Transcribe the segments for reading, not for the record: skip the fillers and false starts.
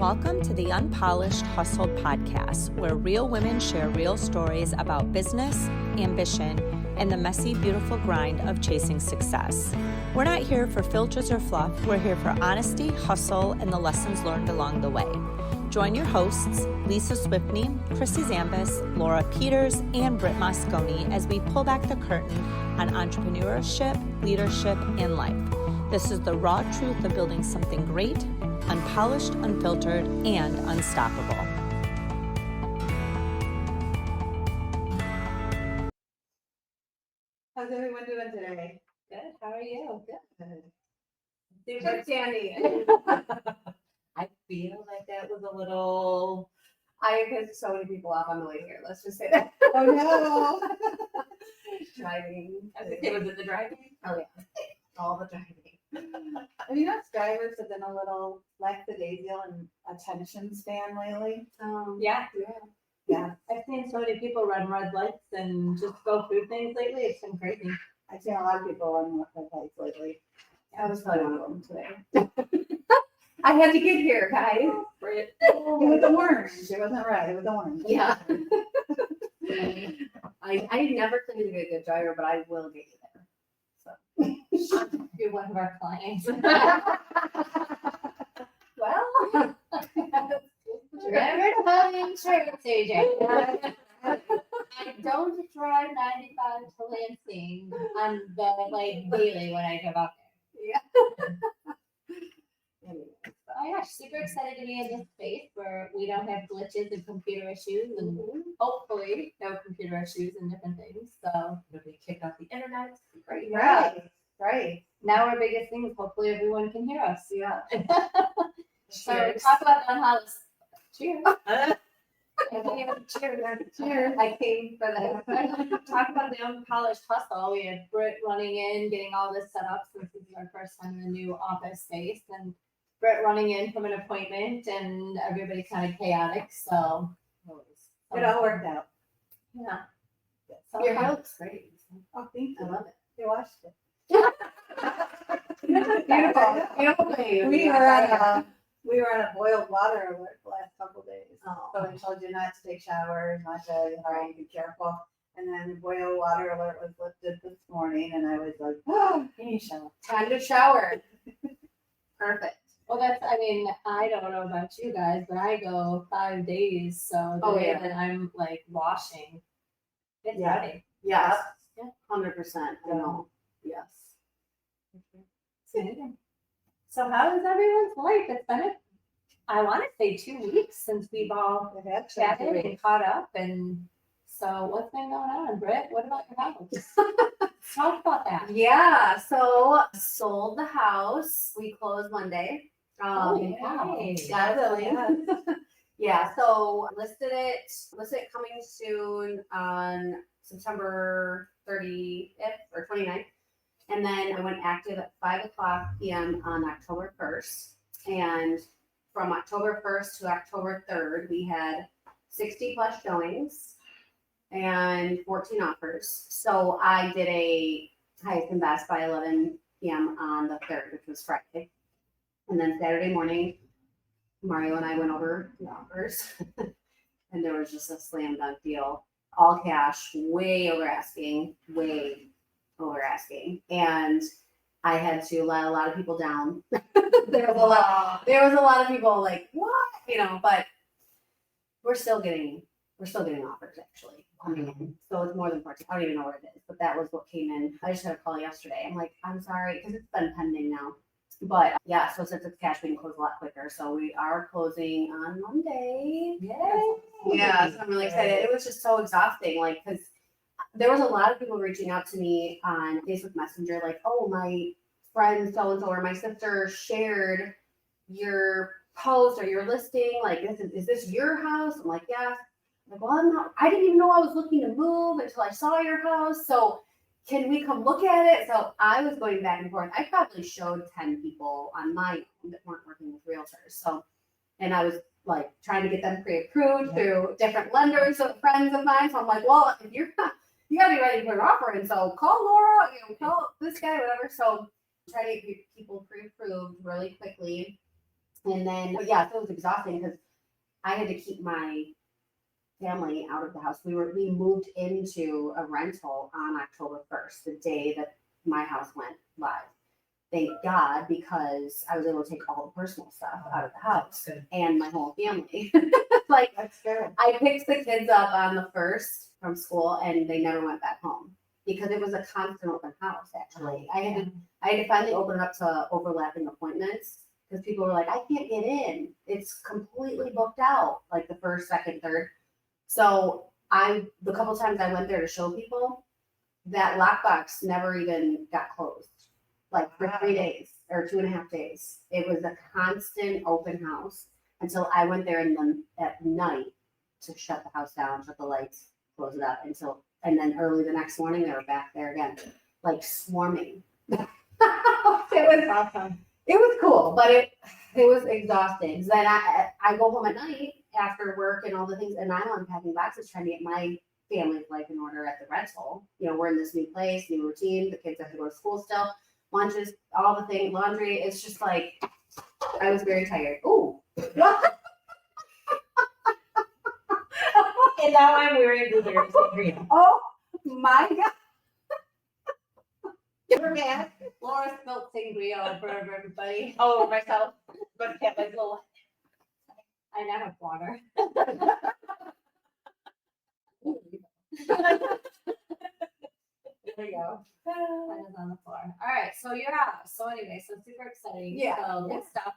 Welcome to the Unpolished Hustled podcast, where real women share real stories about business, ambition, and the messy, beautiful grind of chasing success. We're not here for filters or fluff. We're here for honesty, hustle, and the lessons learned along the way. Join your hosts, Lisa Swiftney, Chrissy Zambis, Laura Peters, and Britt Mosconi as we pull back the curtain on entrepreneurship, leadership, and life. This is the raw truth of building something great, unpolished, unfiltered, and unstoppable. How's everyone doing today? Good. How are you? Good. Super Sandy. I feel like that was a little. I pissed so many people off on the way here. Let's just say that. Oh no! Driving. Was it the driving? Oh yeah. All the driving. Have you noticed drivers have been a little lackadaisical and attention span lately? Yeah. Yeah. I've seen so many people run red lights and just go through things lately. It's been crazy. I've seen a lot of people run red lights lately. I was probably one of them today. I had to get here, guys. It was orange. It wasn't red. It was orange. Yeah. I never claim to be a good driver, but I will get you there. So You're one of our clients. well. Remember to have an insurance agent. I don't drive 95 to Lansing on the daily when I drive out there. Oh my gosh, super excited to be in this space where we don't have glitches and computer issues and hopefully no computer issues and different things. So It'll be kicked off the internet. Great. Right. now our biggest thing is hopefully everyone can hear us. Yeah. So talk about the unpolished. Cheers. Cheers. I came for the talk about the unpolished hustle. We had Britt running in, getting all this set up since this is our first time in the new office space, and Britt running in from an appointment, and everybody kind of chaotic. So It all worked out. yeah. Your hair looks great. Oh, thank I you. love it. You watched it. Beautiful. We were on a boiled water alert the last couple of days. Oh. So I told you not to take showers, not to, be careful. And then the boiled water alert was lifted this morning, and I was like, oh, Time to shower. Perfect. Well, I don't know about you guys, but I go 5 days. So the Oh, day yeah. that I'm like washing, it's Yeah. ready. Yes. Yeah. 100%. I know. Yes. So how is everyone's life? It's been, I want to say 2 weeks since we've all it had chatted to and caught up. And so what's been going on, Britt? What about your house? Talk about that. Yeah. So sold the house. We closed Monday. Holy cow. Yeah, so listed it coming soon on September 30th or 29th. And then I went active at 5:00 p.m. on October 1st. And from October 1st to October 3rd, we had 60 plus showings and 14 offers. So I did a highest and best by 11 p.m. on the 3rd, which was Friday. And then Saturday morning, Mario and I went over the offers, and there was just a slam dunk deal, all cash, way over asking, and I had to let a lot of people down. there was a lot of people like, what, but we're still getting offers actually coming in. So it's more than 14. I don't even know what it is, but that was what came in. I just had a call yesterday. I'm like, I'm sorry, because it's been pending now. But yeah, so since it's cash, we can close a lot quicker. So we are closing on Monday. Yay. Yeah, so I'm really excited. It was just so exhausting, because there was a lot of people reaching out to me on Facebook Messenger, like, oh, my friend so-and-so or my sister shared your post or your listing. Like, is this your house? I'm like, yeah. I'm like, well, I didn't even know I was looking to move until I saw your house. So can we come look at it? So I was going back and forth. I probably showed 10 people on my own that weren't working with realtors. So, and I was like trying to get them pre-approved through different lenders of friends of mine. So I'm like, well, if you gotta be ready for an offer. And so call Laura, call this guy, whatever. So try to get people pre-approved really quickly. And then, but yeah, so it was exhausting because I had to keep my family out of the house. We moved into a rental on October 1st, the day that my house went live. Thank God, because I was able to take all the personal stuff out of the house and my whole family. Like, That's good. I picked the kids up on the 1st from school and they never went back home because it was a constant open house. Actually, I had to finally open it up to overlapping appointments because people were like, I can't get in. It's completely booked out, like the 1st, 2nd, 3rd. So the couple times I went there to show people, that lockbox never even got closed. Like for 3 days or 2.5 days. It was a constant open house until I went there at night to shut the house down, shut the lights, close it up and then early the next morning they were back there again, like swarming. It was Awesome. It was cool, but it was exhausting. So then I go home at night after work and all the things, and I'm unpacking boxes trying to get my family's life in order at the rental. You know, we're in this new place, new routine. The kids have to go to school still, lunches, all the things, laundry. It's just like I was very tired. Ooh. And now I'm wearing blueberry sangria. Oh my God. You're mad. Laura spilled sangria all over everybody. Oh, myself. But kept my little. I now have water. There you go. Mine is on the floor. All right, so yeah. So anyway, so super exciting. Yeah, So yeah. good stuff.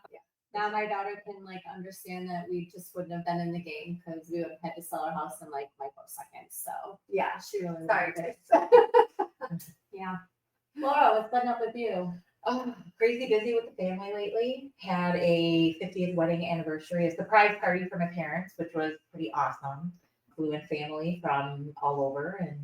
Now my daughter can like understand that we just wouldn't have been in the game because we would have had to sell our house in like microseconds. So Yeah. she really Sorry, loved it. guys. Yeah. Laura, what's been up with you? Oh, crazy busy with the family lately. Had a 50th wedding anniversary, a surprise party for my parents, which was pretty awesome. Flew in family from all over, and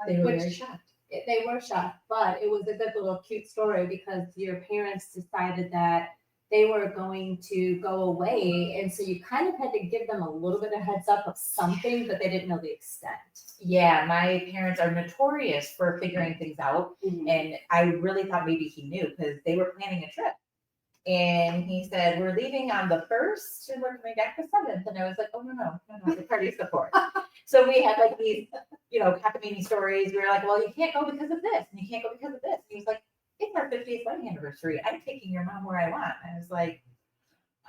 they were very shocked. They were shocked, but it was a good little cute story because your parents decided that they were going to go away, and so you kind of had to give them a little bit of heads up of something, but they didn't know the extent. Yeah, my parents are notorious for figuring things out, and I really thought maybe he knew because they were planning a trip. And he said, we're leaving on the 1st and we're coming back the 7th. And I was like, oh, no, the party's the 4th. So we had like these, cockamamie stories. We were like, well, you can't go because of this, and you can't go because of this. And he was like, it's our 50th wedding anniversary. I'm taking your mom where I want. I was like,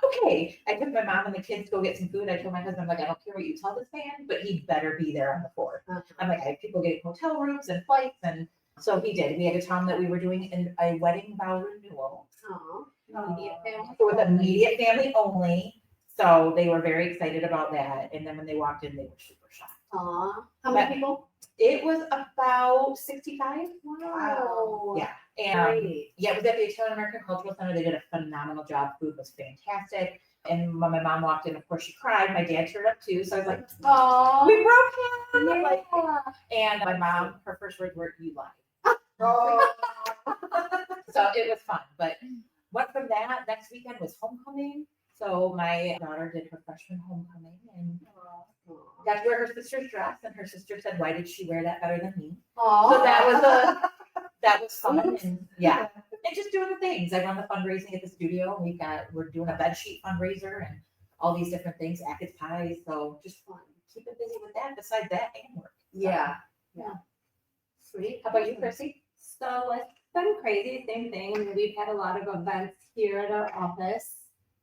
okay. I took my mom and the kids to go get some food. I told my husband, I'm like, I don't care what you tell this man, but he better be there on the 4th. I'm like, I have people getting hotel rooms and flights. And so he did. We had to tell him that we were doing a wedding vow renewal. Immediate family. It was immediate family only. So they were very excited about that. And then when they walked in, they were super shocked. Aw. How many people? It was about 65. Wow. Yeah. And Great. yeah, it was at the Italian American Cultural Center. They did a phenomenal job. Food was fantastic. And when my mom walked in, of course, she cried. My dad teared up too. So I was like, Oh. we broke him. Yeah. Like, and my mom, her first words were, you lied. Oh. So it was fun. But went from that. Next weekend was homecoming. So my daughter did her freshman homecoming and got to wear her sister's dress. And her sister said, why did she wear that better than me? So that was fun. And yeah. And just doing the things. I run the fundraising at the studio. We're doing a bed sheet fundraiser and all these different things, Ackett's pies. So just fun. Keep it busy with that besides that and work. Yeah. Sweet. How about you, Chrissy? So it's been crazy, same thing. I mean, we've had a lot of events here at our office.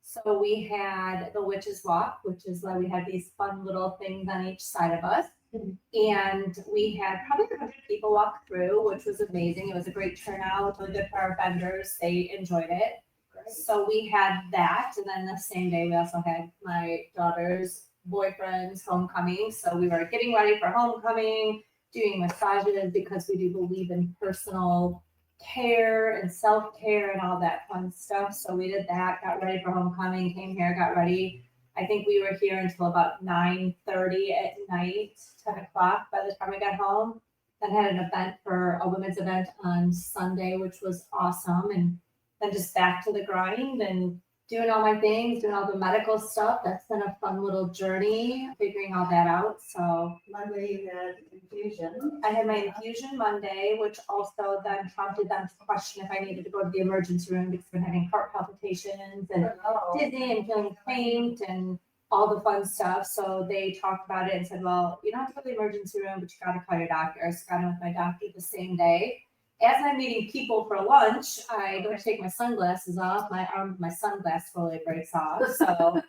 So we had the Witches Walk, which is why we had these fun little things on each side of us. And we had probably 100 people walk through, which was amazing. It was a great turnout, really good for our vendors. They enjoyed it. Great. So we had that. And then the same day, we also had my daughter's boyfriend's homecoming. So we were getting ready for homecoming, doing massages because we do believe in personal care and self-care and all that fun stuff. So we did that, got ready for homecoming, came here, got ready. I think we were here until about 9:30 at night, 10 o'clock by the time we got home. Then had an event for a women's event on Sunday, which was awesome. And then just back to the grind and doing all my things, doing all the medical stuff. That's been a fun little journey, figuring all that out. So Monday you had infusion. I had my infusion Monday, which also then prompted them to question if I needed to go to the emergency room because I've been having heart palpitations and Oh, dizzy and feeling faint and all the fun stuff. So they talked about it and said, well, you don't have to go to the emergency room, but you got to call your doctor. So I got in with my doctor the same day. As I'm meeting people for lunch, I go to take my sunglasses off. My sunglass fully breaks off. So,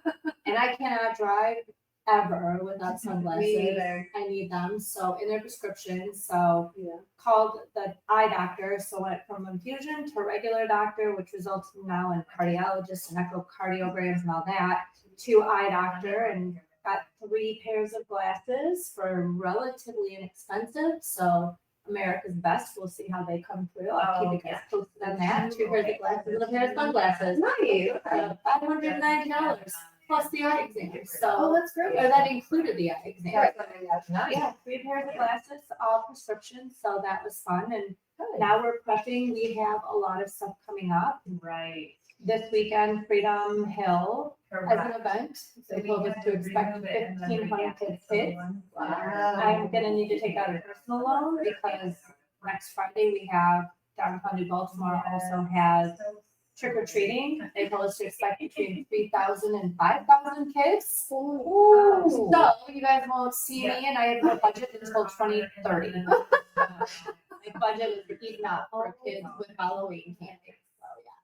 and I cannot drive ever without sunglasses. Me either. I need them. So in their prescriptions. So Yeah. called the eye doctor. So went from infusion to regular doctor, which results now in cardiologist and echocardiograms and all that, to eye doctor, and got 3 pairs of glasses for relatively inexpensive. So America's Best. We'll see how they come through. I'll keep you guys posted on that. 2 pairs of glasses and a pair of sunglasses. Nice. $590 plus the eye exam. Oh, So that's great. or that included the eye exam. Nice. Yeah, 3 pairs of glasses, all prescriptions. So that was fun. And Good. now we're prepping. We have a lot of stuff coming up. Right. This weekend, Freedom Hill as an Correct. event. They told us to expect 1,500 kids. wow. I'm gonna need to take out a personal loan because next Friday we have downtown New Baltimore also has trick or treating. They told us to expect between 3,000 and 5,000 kids. Ooh. So you guys won't see me, and I have no budget until 2030. My budget was eaten up for kids with Halloween candy. So yeah.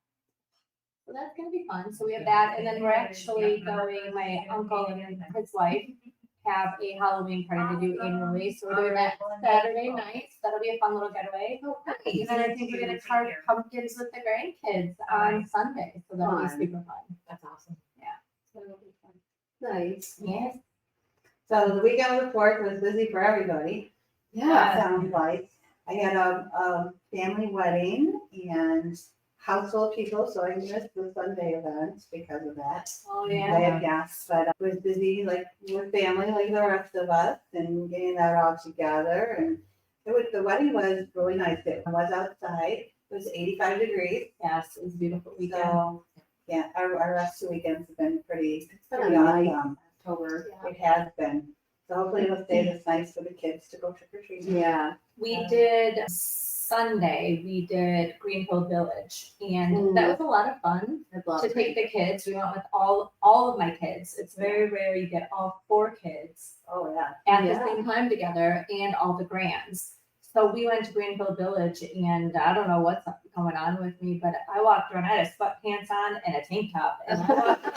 So that's gonna be fun. So we have that, and then we're actually going. My uncle and his wife have a Halloween party they do annually, so we're doing that Saturday night. So that'll be a fun little getaway. And then I think we're gonna carve pumpkins with the grandkids on Sunday, so that'll be Fun. super fun. That's awesome. So it'll be fun. Nice. Yes. So the weekend of the 4th was busy for everybody. Sounds like. I had a family wedding and household people, so I missed the Sunday event because of that. Oh I yeah. had guests, but I was busy like with family like the rest of us and getting that all together. And the wedding was really nice. It was outside. It was 85 degrees. Yes, it was a beautiful weekend. So yeah, our last 2 weekends have been pretty been a nice awesome. October. It has been. So hopefully it'll stay this nice for the kids to go trick or treating. Yeah. We did Sunday, we did Greenfield Village, and that was a lot of fun I love to take the kids. We went with all of my kids. It's very rare you get all 4 kids Oh yeah. at Yeah. the same time together and all the grands. So we went to Greenfield Village, and I don't know what's going on with me, but I walked around. I had sweatpants on and a tank top, and I walked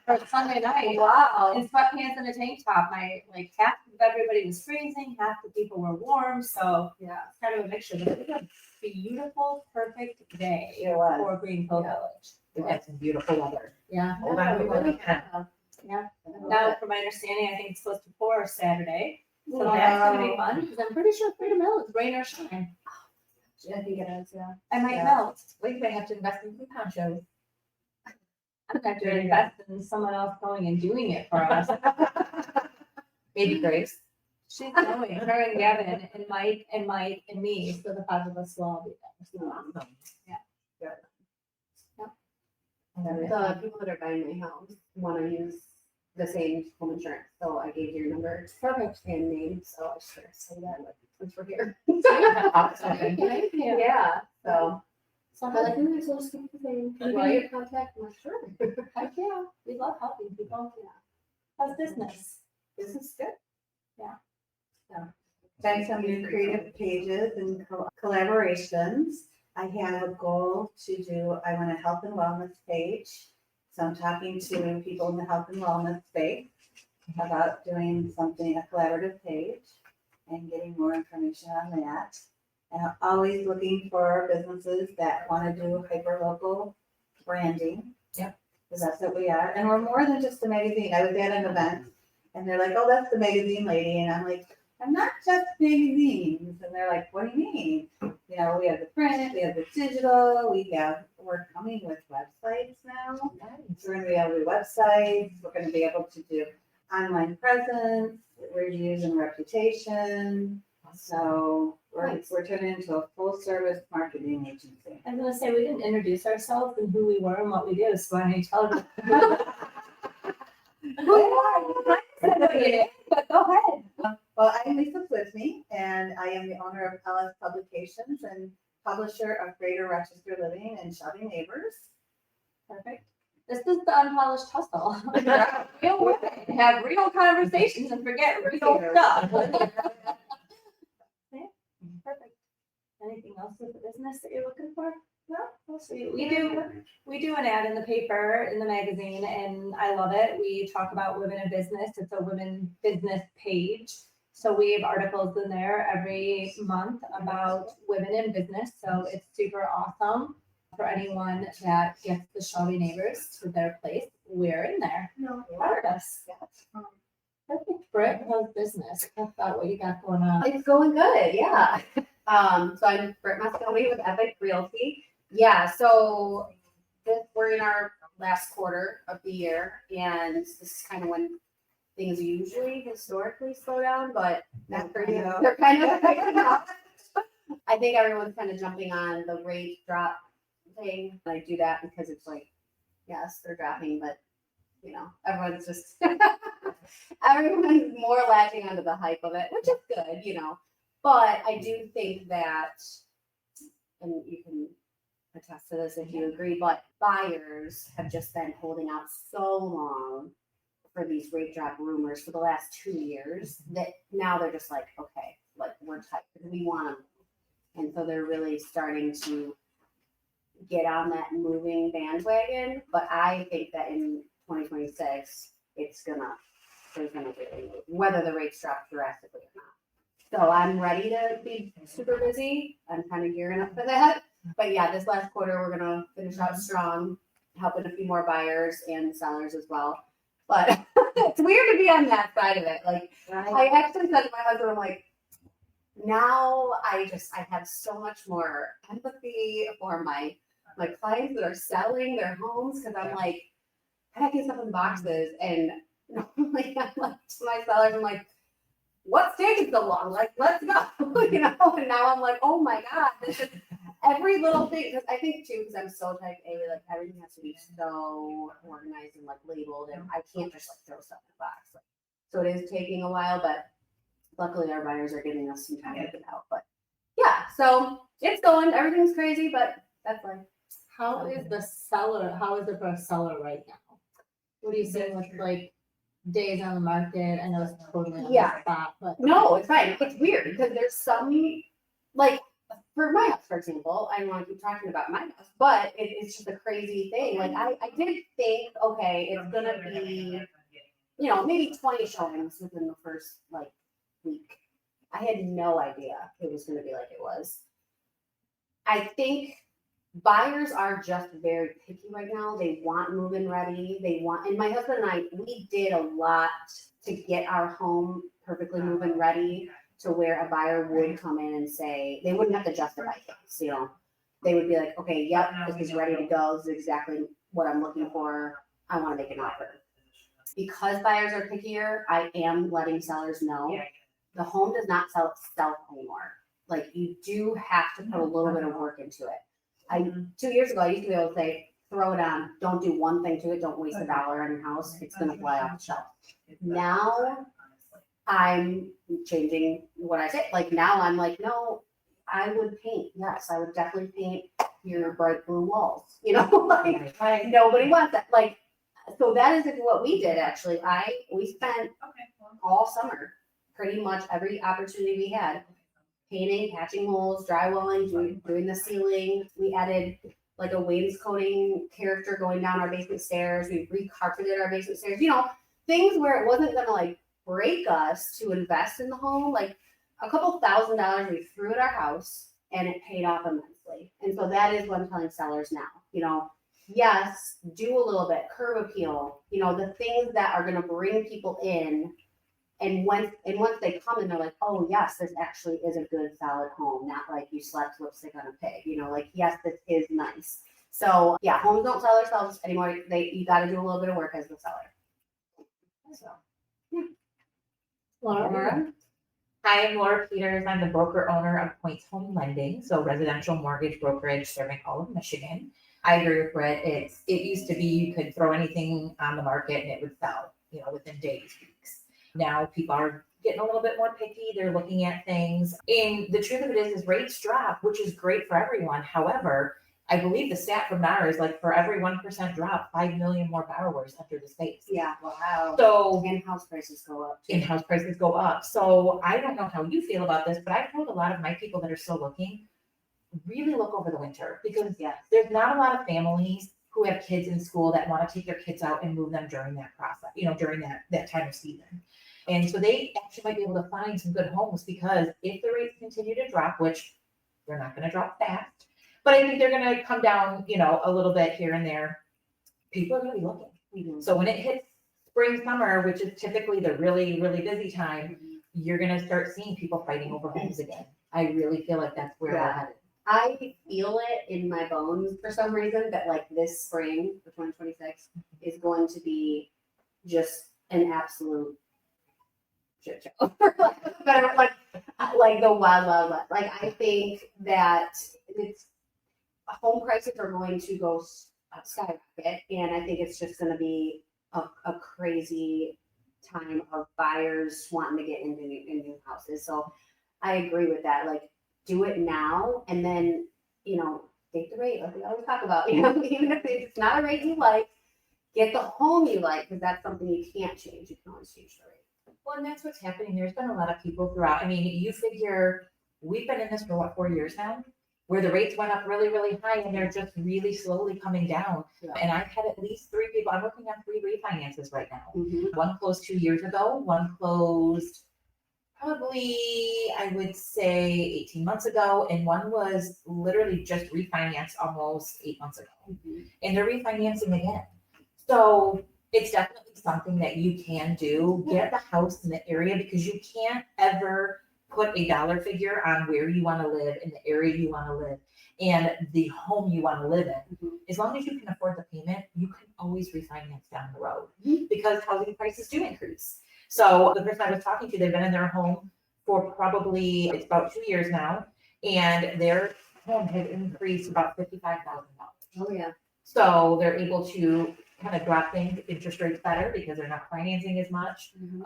for Sunday night. Wow. In sweatpants and a tank top. Half of everybody was freezing, half the people were warm, so Yeah. it's kind of a mixture. But it was a beautiful, perfect day It was. for Greenfield Yeah. Village. We've had some beautiful weather. Yeah. Hold on, we really can. Yeah. Now, from my understanding, I think it's supposed to pour Saturday, so that's gonna be fun because I'm pretty sure Freedom Hill is rain or shine. I think it is, yeah. I might Yeah. melt. We may have to invest in some ponchos. I'm gonna have to invest in someone else going and doing it for us. Maybe Grace. She's going. Her and Gavin and Mike and me. So the 5 of us will all be there. So, Awesome. The people that are buying my house want to use the same home insurance, so I gave your number perfect. and name, so I should say that since we're here. Awesome. Thank you. Yeah, so. So I'm like, so just keep the same. Can you Right. get your contact? I'm like, sure. heck yeah, we love helping people. Yeah. How's business? This is good. Trying some new creative pages and collaborations. I have a goal to do, I want a health and wellness page. So I'm talking to people in the health and wellness space about doing something, a collaborative page and getting more information on that. And I'm always looking for businesses that want to do hyper-local branding. Yep. Because that's what we are. And we're more than just a magazine. I was at an event and they're like, oh, that's the magazine lady. And I'm like, I'm not just magazines. And they're like, what do you mean? You know, we have the print, we have the digital, we're coming with websites now. So we're gonna be able to do websites, we're gonna be able to do online presence, reviews and reputation. So we're turning into a full service marketing agency. I'm gonna say we didn't introduce ourselves and who we were and what we do, so why don't you tell them? But go ahead. Well, I'm Lisa Flisney, and I am the owner of LS Publications and publisher of Greater Rochester Living and Shelby Neighbors. Perfect. This is the Unpolished Hustle. Real women have real conversations and forget real stuff. Yeah, perfect. Anything else with the business that you're looking for? No, we'll see. We do an ad in the paper, in the magazine, and I love it. We talk about women in business. It's a women business page. So we have articles in there every month about women in business. So it's super awesome for anyone that gets the Shelby Neighbors to their place. We're in there. Part of us. Perfect. Britt, how's business? Talk about what you got going on. It's going good, yeah. So I'm Britt Masconi with Epic Realty. Yeah, so we're in our last quarter of the year, and this is kind of when things usually historically slow down, but they're kind of picking up. I think everyone's kind of jumping on the rate drop thing. And I do that because it's like, yes, they're dropping, but you know, everyone's just everyone's more latching onto the hype of it, which is good, you know. But I do think that, and you can attest to this if you agree, but buyers have just been holding out so long for these rate drop rumors for the last 2 years that now they're just like, okay, like we're tight because we want them. And so they're really starting to get on that moving bandwagon. But I think that in 2026, they're gonna really move, whether the rates drop drastically or not. So I'm ready to be super busy. I'm kind of gearing up for that. But yeah, this last quarter, we're gonna finish out strong, helping a few more buyers and sellers as well. But it's weird to be on that side of it. Like I actually said to my husband, I'm like, now I have so much more empathy for my clients that are selling their homes, because I'm like packing stuff in boxes, and normally I'm like to my sellers, I'm like, what's taking so long? Like, let's go, you know. And now I'm like, oh my god, this is every little thing. Because I think too, because I'm so type A, like everything has to be so organized and like labeled, and I can't just like throw stuff in a box. Like, so it is taking a while, but luckily our buyers are giving us some time to get out. But yeah, so it's going. Everything's crazy, but that's life. How is the seller? How is it for a seller right now? What are you seeing with like days on the market? I know it's totally on the spot, but No, it's fine. It's weird because there's some, like, for my house, for example, I don't want to keep talking about my house, but it's just a crazy thing. Like, I did think, okay, it's going to be, you know, maybe 20 showings within the first, like, week. I had no idea it was going to be like it was. I think buyers are just very picky right now. They want move-in ready. And my husband and I, we did a lot to get our home perfectly move-in ready to where a buyer would come in and say, they wouldn't have to justify things, you know. They would be like, okay, yep, this is ready to go. This is exactly what I'm looking for. I want to make an offer. Because buyers are pickier, I am letting sellers know the home does not sell itself anymore. Like, you do have to put a little bit of work into it. 2 years ago, I used to be able to say, throw it on, don't do one thing to it, don't waste $1 on your house, it's gonna fly off the shelf. Now, I'm changing what I say. Like, now I'm like, no, I would paint. Yes, I would definitely paint your bright blue walls. You know, like, nobody wants that. Like, so that is what we did, actually. We spent all summer, pretty much every opportunity we had, painting, patching holes, drywalling, doing the ceiling. We added like a wainscoting character going down our basement stairs. We recarpeted our basement stairs. You know, things where it wasn't gonna like break us to invest in the home. Like a couple $1,000 we threw at our house, and it paid off immensely. And so that is what I'm telling sellers now. You know, yes, do a little bit, curb appeal. You know, the things that are gonna bring people in. And once they come and they're like, oh yes, this actually is a good solid home, not like you slapped lipstick on a pig, you know, like, yes, this is nice. So yeah, homes don't sell themselves anymore. You got to do a little bit of work as the seller. So yeah. Laura, Hi, I'm Laura Peters. I'm the broker owner of Points Home Lending, so residential mortgage brokerage serving all of Michigan. I agree with Britt. It used to be you could throw anything on the market and it would sell, within days, weeks. Now people are getting a little bit more picky. They're looking at things. And the truth of it is rates drop, which is great for everyone. However, I believe the stat from NAR is like for every 1% drop, 5 million more borrowers enter the space. Yeah, wow. So In-house prices go up. in-house prices go up. So I don't know how you feel about this, but I've told a lot of my people that are still looking, really look over the winter because there's not a lot of families who have kids in school that want to take their kids out and move them during that process, during that time of season. And so they actually might be able to find some good homes because if the rates continue to drop, which they're not going to drop fast, but I think they're going to come down, a little bit here and there, people are going to be looking. Mm-hmm. So when it hits spring, summer, which is typically the really, really busy time, you're going to start seeing people fighting over homes again. I really feel like that's where we're headed. I feel it in my bones for some reason that like this spring for 2026 is going to be just an absolute shit show. like the wild west. Like I think that home prices are going to go skyrocket, and I think it's just going to be a crazy time of buyers wanting to get into new houses. So I agree with that. Like, do it now, and then take the rate like we always talk about. Even if it's not a rate you like, get the home you like because that's something you can't change. You can always change the rate. Well, and that's what's happening. There's been a lot of people throughout. I mean, you figure we've been in this for 4 years now, where the rates went up really, really high, and they're just really slowly coming down. Yeah. And I've had at least 3 people. I'm working on 3 refinances right now. Mm-hmm. One closed 2 years ago. One closed probably, I would say 18 months ago. And one was literally just refinanced almost 8 months ago. Mm-hmm. And they're refinancing again. So it's definitely something that you can do. Get the house in the area because you can't ever put a dollar figure on where you want to live in the area you want to live and the home you want to live in. Mm-hmm. As long as you can afford the payment, you can always refinance down the road Mm-hmm. because housing prices do increase. So the person I was talking to, they've been in their home for probably, it's about 2 years now, and their home has increased about $55,000. Oh yeah. So they're able to kind of drop things, interest rates better because they're not financing as much. Mm-hmm.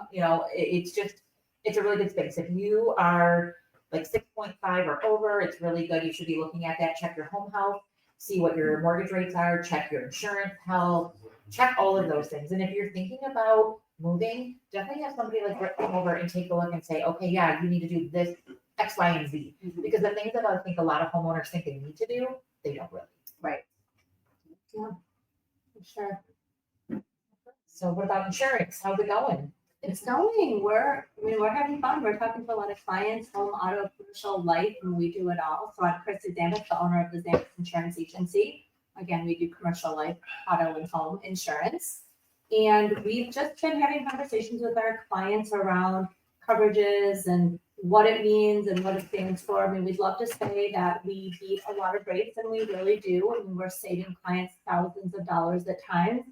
It's a really good space. If you are like 6.5 or over, it's really good. You should be looking at that. Check your home health, see what your mortgage rates are, check your insurance health, check all of those things. And if you're thinking about moving, definitely have somebody like Britt come over and take a look and say, okay, yeah, you need to do this X, Y, and Z. Mm-hmm. Because the things that I think a lot of homeowners think they need to do, they don't really. Right. For sure. So what about insurance? How's it going? It's going. We're having fun. We're talking to a lot of clients, home, auto, commercial, life, and we do it all. So I'm Krista Zamis, the owner of the Zamis Insurance Agency. Again, we do commercial, life, auto, and home insurance. And we've just been having conversations with our clients around coverages and what it means and what it stands for. I mean, we'd love to say that we beat a lot of rates, and we really do. I mean, we're saving clients thousands of dollars at times.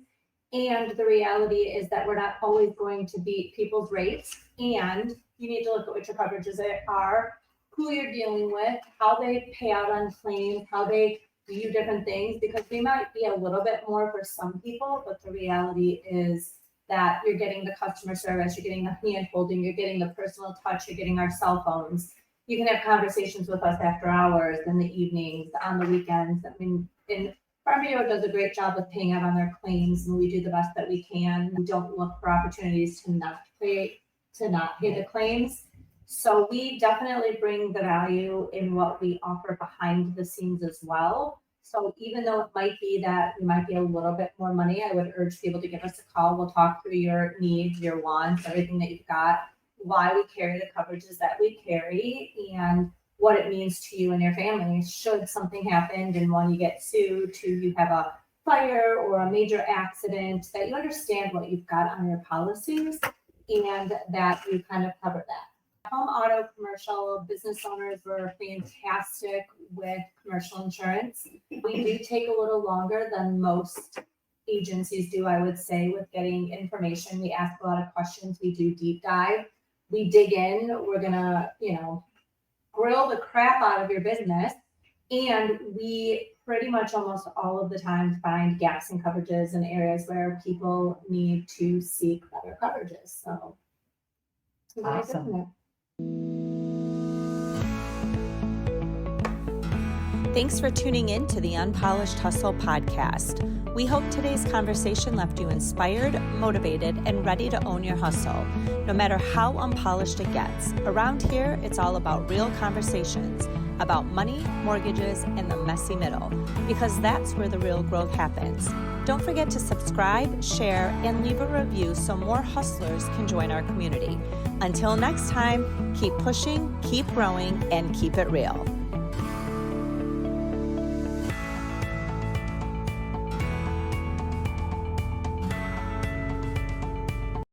And the reality is that we're not always going to beat people's rates. And you need to look at what your coverages are, who you're dealing with, how they pay out on claims, how they view different things, because we might be a little bit more for some people, but the reality is that you're getting the customer service, you're getting the hand holding, you're getting the personal touch, you're getting our cell phones. You can have conversations with us after hours, in the evenings, on the weekends. I mean, Farm Bureau does a great job with paying out on their claims, and we do the best that we can. We don't look for opportunities to not pay the claims. So we definitely bring the value in what we offer behind the scenes as well. So even though it might be that we might be a little bit more money, I would urge people to give us a call. We'll talk through your needs, your wants, everything that you've got, why we carry the coverages that we carry, and what it means to you and your family. Should something happen, and one, you get sued, two, you have a fire or a major accident, that you understand what you've got on your policies and that you kind of cover that. Home, auto, commercial, business owners were fantastic with commercial insurance. We do take a little longer than most agencies do, I would say, with getting information. We ask a lot of questions. We do deep dive. we dig in, we're gonna, grill the crap out of your business. And we pretty much almost all of the time find gaps in coverages and areas where people need to seek better coverages. So Awesome. Thanks for tuning in to the Unpolished Hustle podcast. We hope today's conversation left you inspired, motivated, and ready to own your hustle. No matter how unpolished it gets, around here, it's all about real conversations about money, mortgages, and the messy middle, because that's where the real growth happens. Don't forget to subscribe, share, and leave a review so more hustlers can join our community. Until next time, keep pushing, keep growing, and keep it real.